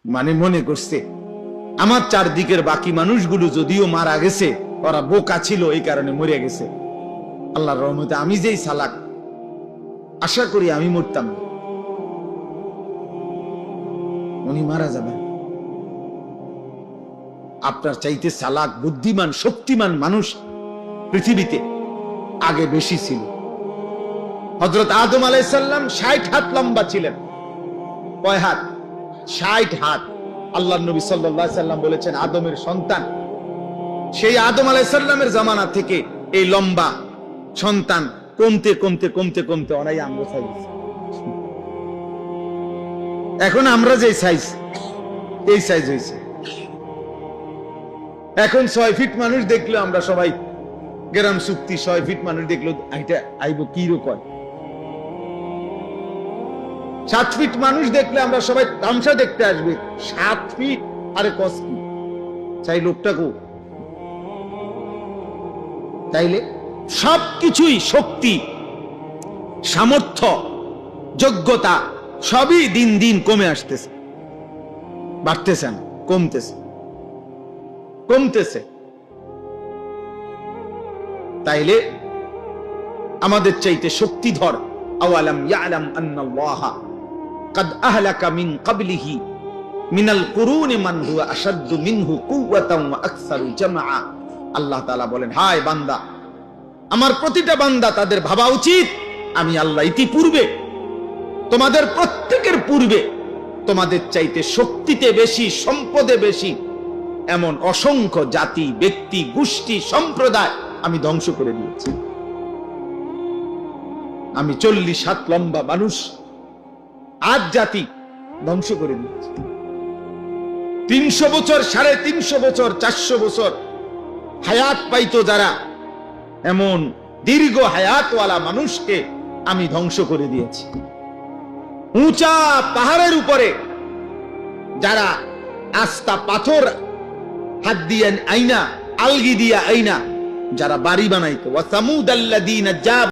মানে মনে করছে আমার চারদিকের বাকি মানুষগুলো যদিও মারা গেছে, ওরা বোকা ছিল এই কারণে মরে গেছে। আল্লাহর রহমতে আমি যেই চালাক, আশা করি আমি মরতাম না, উনি মারা যাবেন। আপনার চাইতে চালাক, বুদ্ধিমান, শক্তিমান মানুষ পৃথিবীতে আগে বেশি ছিল। হযরত আদম আলাইহিস সালাম 60 হাত লম্বা ছিলেন। কয় হাত? 60 হাত। আল্লাহর নবী সাল্লাল্লাহু আলাইহি সাল্লাম বলেছেন আদমের সন্তান, সেই আদম আলাইহিস সালামের জামানা থেকে এই লম্বা সন্তান কমতে কমতে কমতে কমতে অনাই আমরা সাইজ। এখন আমরা যে সাইজ, এই সাইজ হয়েছে। এখন 6 ফিট মানুষ দেখলে আমরা সবাই গ্রাম চুক্তি, 6 ফিট মানুষ দেখলো এটা আইব কি রকম। 7 ফিট মানুষ দেখলে আমরা সবাই তামসা দেখতে আসবে। 7 ফিট আরে কস কি চাই লোকটাকে। তাইলে সবকিছুই শক্তি, সামর্থ্য, যোগ্যতা সবই দিন দিন কমে আসতেছে, বাড়তেছে না, কমতেছে কমতেছে। তাইলে আমাদের চাইতে শক্তিধর আওয়ালাম ইয়ালাম আন্নাল্লাহা قد أهلك من قبله من القرون من هو أشد منه قوة وأكثر جمعا। আল্লাহ তাআলা বলেন, হায় বান্দা, আমার প্রতিটা বান্দা তাদের ভাবা উচিত আমি আল্লাহ ইতিপূর্বে তোমাদের প্রত্যেকের পূর্বে তোমাদের চাইতে শক্তিতে বেশি, সম্পদে বেশি এমন অসংখ্য জাতি, ব্যক্তি, গোষ্ঠী, সম্প্রদায় আমি ধ্বংস করে দিয়েছি। আমি 40 হাত লম্বা মানুষ, আজ জাতি ধ্বংস করে দিয়েছি। 300 বছর, 350 বছর, 400 বছর হায়াত পাইতো যারা, এমন দীর্ঘ হায়াতওয়ালা মানুষকে আমি ধ্বংস করে দিয়েছি। উঁচা পাহাড়ের উপরে যারা আস্তা পাথর হাত দিয়ে আইনা, আলগি দিয়া আইনা যারা বাড়ি বানাইতো, ওয়া সামুদাল্লাযীনা